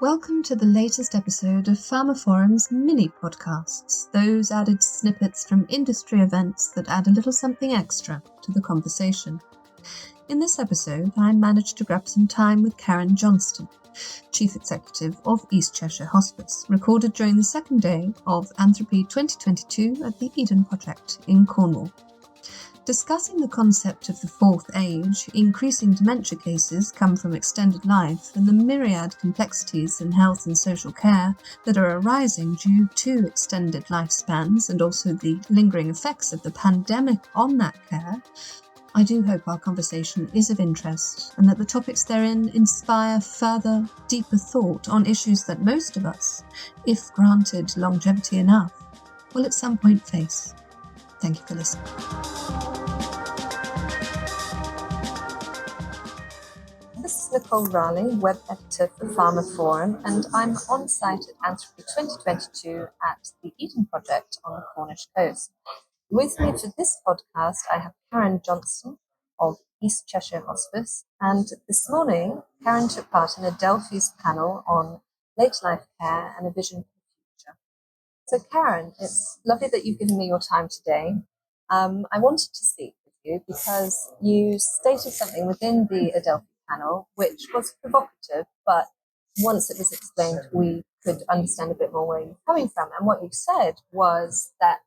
Welcome to the latest episode of pharmaphorum's mini podcasts, those added snippets from industry events that add a little something extra to the conversation. In this episode, I managed to grab some time with Karyn Johnston, Chief Executive of East Cheshire Hospice, recorded during the second day of Anthropy 2022 at the Eden Project in Cornwall. Discussing the concept of the fourth age, increasing dementia cases come from extended life and the myriad complexities in health and social care that are arising due to extended lifespans and also the lingering effects of the pandemic on that care, I do hope our conversation is of interest and that the topics therein inspire further, deeper thought on issues that most of us, if granted longevity enough, will at some point face. Thank you for listening. This is Nicole Raleigh, web editor for pharmaphorum, and I'm on site at Anthropy 2022 at the Eden Project on the Cornish coast. With me for this podcast, I have Karyn Johnston of East Cheshire Hospice, and this morning, Karyn took part in Adelphi's panel on late life care and a vision for the future. So Karyn, it's lovely that you've given me your time today. I wanted to speak with you because you stated something within the Adelphi panel which was provocative, but once it was explained, we could understand a bit more where you're coming from. And what you said was that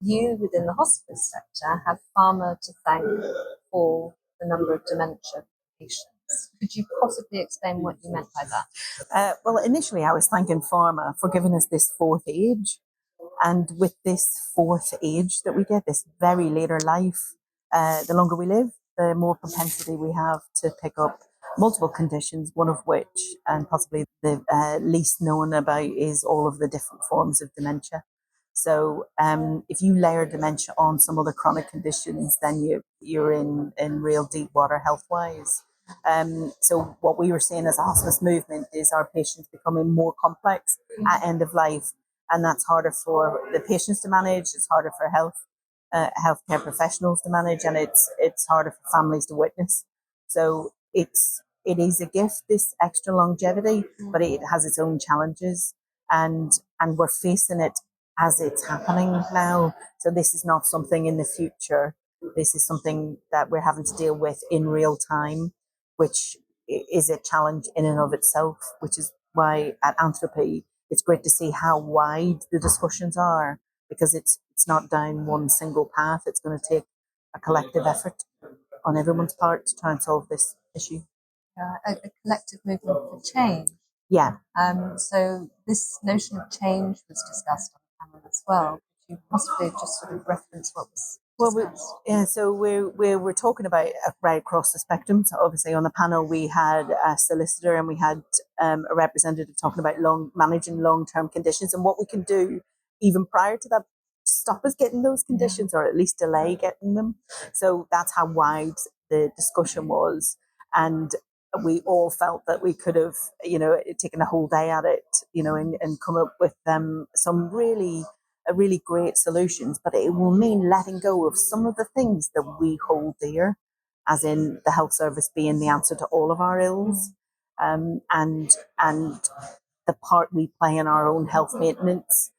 you, within the hospice sector, have pharma to thank for the number of dementia patients. Could you possibly explain what you meant by that? Well, initially I was thanking pharma for giving us this fourth age. And with this fourth age that we get, this very later life, the longer we live, the more propensity we have to pick up multiple conditions, one of which, and possibly the least known about, is all of the different forms of dementia. So if you layer dementia on some other chronic conditions, then you're in real deep water health-wise. So what we were seeing as a hospice movement is our patients becoming more complex at end of life. And that's harder for the patients to manage. It's harder for healthcare professionals to manage, and it's harder for families to witness. So it is a gift, this extra longevity, but it has its own challenges, and we're facing it as it's happening now. So this is not something in the future. This is something that we're having to deal with in real time, which is a challenge in and of itself. Which is why at Anthropy, it's great to see how wide the discussions are, because it's not down one single path. It's going to take a collective effort on everyone's part to try and solve this issue. A collective movement for change. Yeah. So this notion of change was discussed on the panel as well. Could you possibly just sort of reference what was discussed? So we're talking about right across the spectrum. So obviously on the panel we had a solicitor and we had a representative talking about managing long-term conditions and what we can do even prior to that to stop us getting those conditions, or at least delay getting them. So that's how wide the discussion was, and we all felt that we could have, taken a whole day at it, and come up with some really great solutions. But it will mean letting go of some of the things that we hold dear, as in the health service being the answer to all of our ills, and the part we play in our own health maintenance,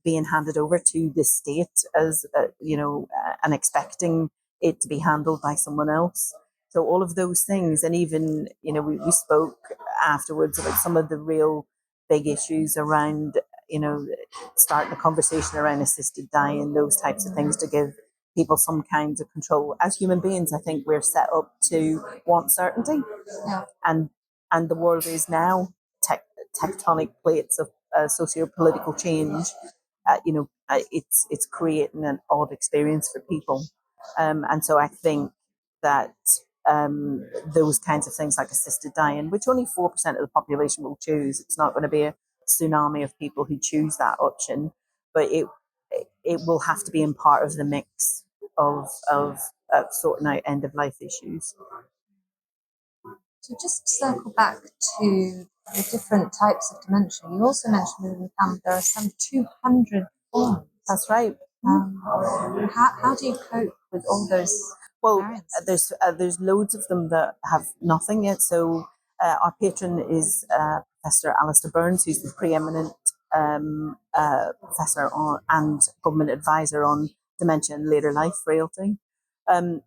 being handed over to the state as and expecting it to be handled by someone else. So all of those things, and even we spoke afterwards about some of the real big issues around starting a conversation around assisted dying, those types of things, to give people some kinds of control. As human beings, I think we're set up to want certainty, and the world is now tectonic plates of socio-political change. It's creating an odd experience for people, and so I think that those kinds of things like assisted dying, which only 4% of the population will choose, it's not going to be a tsunami of people who choose that option, but it will have to be in part of the mix of sorting out end of life issues. So just to circle back to the different types of dementia, you also mentioned in the panel there are some 200 forms. That's right. How do you cope with all those? Well, there's loads of them that have nothing yet. So our patron is Professor Alistair Burns, who's the preeminent professor and government advisor on dementia and later life frailty. And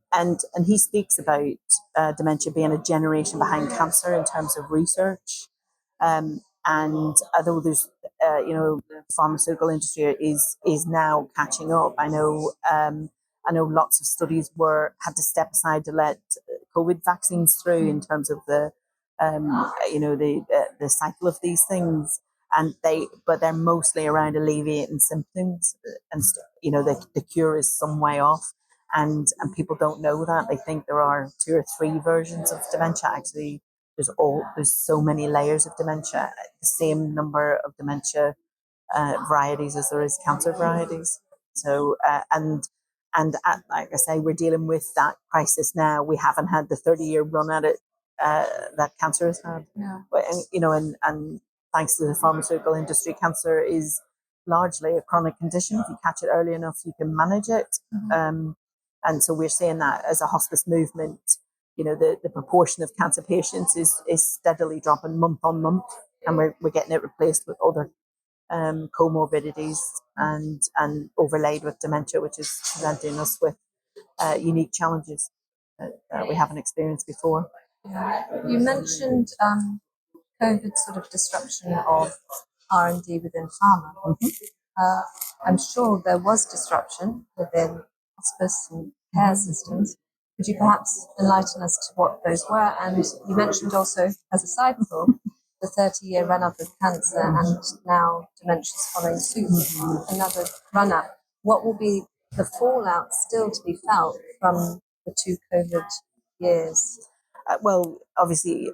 he speaks about dementia being a generation behind cancer in terms of research. And although there's, the pharmaceutical industry is now catching up. I know lots of studies had to step aside to let COVID vaccines through in terms of the cycle of these things, but they're mostly around alleviating symptoms, and the cure is some way off, and people don't know that. They think there are 2 or 3 versions of dementia. Actually, there's so many layers of dementia, the same number of dementia varieties as there is cancer varieties. So like I say, we're dealing with that crisis now. We haven't had the 30-year run at it that cancer has had. Yeah. But, and thanks to the pharmaceutical industry, cancer is largely a chronic condition. If you catch it early enough, you can manage it. Mm-hmm. And so we're seeing that as a hospice movement, the proportion of cancer patients is steadily dropping month on month, and we're getting it replaced with other comorbidities and overlaid with dementia, which is presenting us with unique challenges that we haven't experienced before. Yeah. You mentioned COVID sort of disruption of R&D within pharma. Mm-hmm. I'm sure there was disruption within hospice and care systems. Could you perhaps enlighten us to what those were? And you mentioned also, as a side thought, the 30-year run-up of cancer and now dementia's following suit, another run-up. What will be the fallout still to be felt from the 2 COVID years? Well, obviously,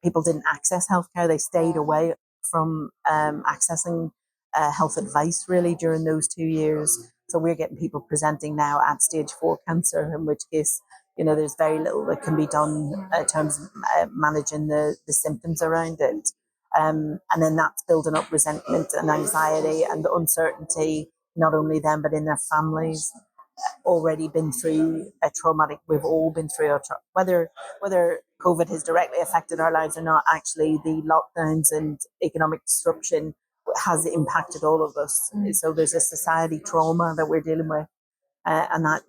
people didn't access healthcare. They stayed away from accessing health advice, really, during those 2 years. So we're getting people presenting now at stage 4 cancer, in which case, there's very little that can be done in terms of managing the symptoms around it. And then that's building up resentment and anxiety and uncertainty, not only them, but in their families. Already been through a traumatic, we've all been through whether COVID has directly affected our lives or not, actually the lockdowns and economic disruption has impacted all of us. So there's a society trauma that we're dealing with, and that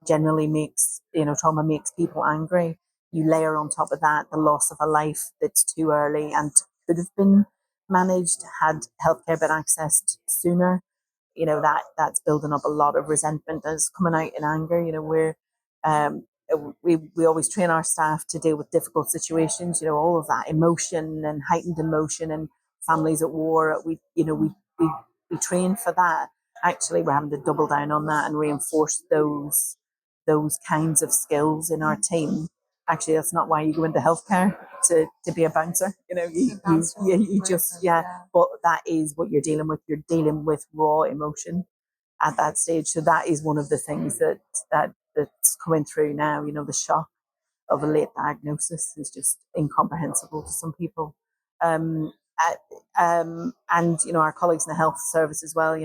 generally makes, trauma makes people angry. You layer on top of that the loss of a life that's too early and could have been managed had healthcare been accessed sooner. That's building up a lot of resentment and it's coming out in anger. We always train our staff to deal with difficult situations, all of that emotion and heightened emotion and families at war. We train for that. Actually, we're having to double down on that and reinforce those kinds of skills in our team. Actually, that's not why you go into healthcare to be a bouncer. But that is what you're dealing with. You're dealing with raw emotion at that stage. So that is one of the things that's coming through now. The shock of a late diagnosis is just incomprehensible to some people. And our colleagues in the health service as well.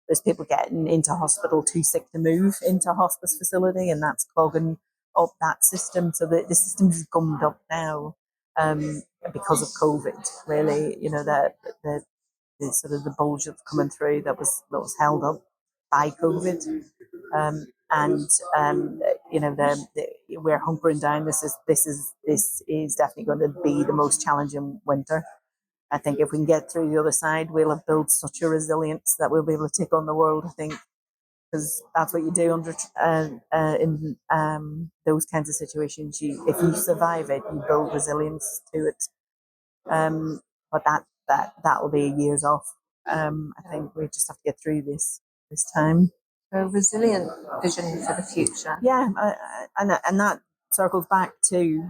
There's people getting into hospital too sick to move into a hospice facility, and that's clogging up that system. So the system is gummed up now because of COVID. Really, the sort of the bulge that's coming through that was held up by COVID. We're hunkering down. This is definitely going to be the most challenging winter. I think if we can get through the other side, we'll have built such a resilience that we'll be able to take on the world. I think, because that's what you do in those kinds of situations. If you survive it, you build resilience to it. But that will be years off. I think we just have to get through this time. A resilient vision for the future. Yeah, and that circles back to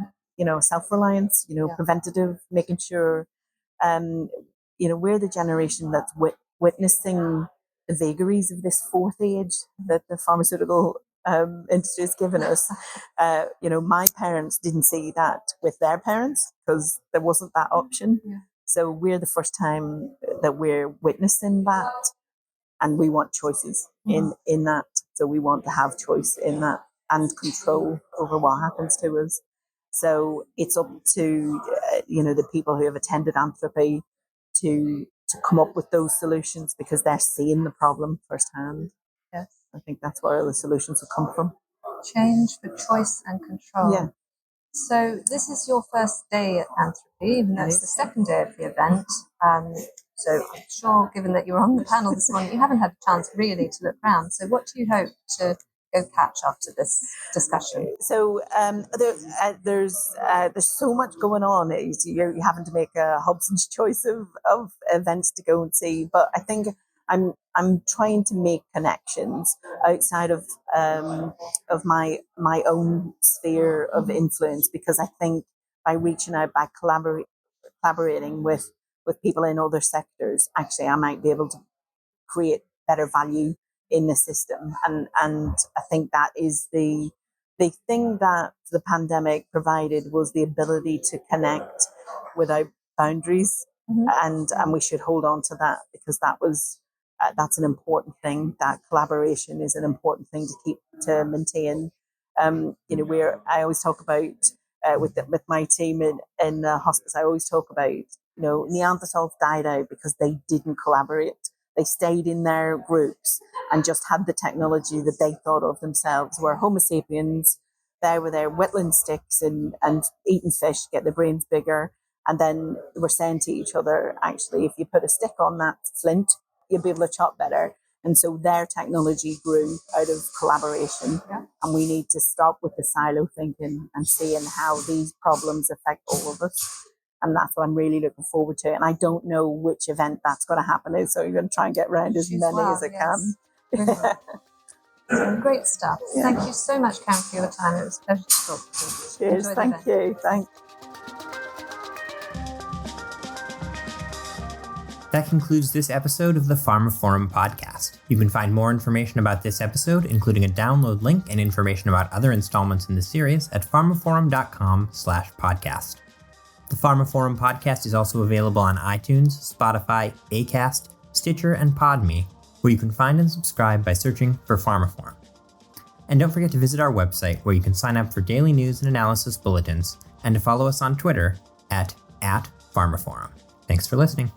self-reliance. Preventative, making sure. We're the generation that's witnessing the vagaries of this 4th age that the pharmaceutical industry has given us. My parents didn't see that with their parents because there wasn't that option. Yeah. So we're the first time that we're witnessing that, and we want choices in that. So we want to have choice in that and control over what happens to us. So it's up to, the people who have attended Anthropy to come up with those solutions because they're seeing the problem firsthand. Yes. I think that's where the solutions will come from. Change for choice and control. Yeah. So this is your first day at Anthropy, even though it's the second day of the event. So I'm sure, given that you were on the panel this morning, you haven't had a chance really to look around. So what do you hope to go catch after this discussion? So there's so much going on. You're having to make a Hobson's choice of events to go and see. But I think I'm trying to make connections outside of my own sphere of influence, because I think by reaching out, by collaborating with people in other sectors, actually I might be able to create better value in the system. And I think that is the thing that the pandemic provided, was the ability to connect without boundaries. And we should hold on to that, because that's an important thing. That collaboration is an important thing to maintain. I always talk about with my team in the hospice, I always talk about, Neanderthals died out because they didn't collaborate. They stayed in their groups and just had the technology that they thought of themselves. Where Homo sapiens, they were there whittling sticks and eating fish, get their brains bigger. And then we're saying to each other, actually, if you put a stick on that flint, you'll be able to chop better. And so their technology grew out of collaboration. Yeah. And we need to stop with the silo thinking and seeing how these problems affect all of us. And that's what I'm really looking forward to. And I don't know which event that's going to happen in, so I'm going to try and get around as many as I can. So great stuff. Yeah. Thank you so much, Karyn, for your time. It was a pleasure to talk to you. Cheers. Thank you. Thanks. That concludes this episode of the pharmaphorum podcast. You can find more information about this episode, including a download link and information about other installments in the series, at pharmaphorum.com/podcast. The pharmaphorum podcast is also available on iTunes, Spotify, Acast, Stitcher, and Podme, where you can find and subscribe by searching for pharmaphorum. And don't forget to visit our website, where you can sign up for daily news and analysis bulletins, and to follow us on Twitter at pharmaphorum. Thanks for listening.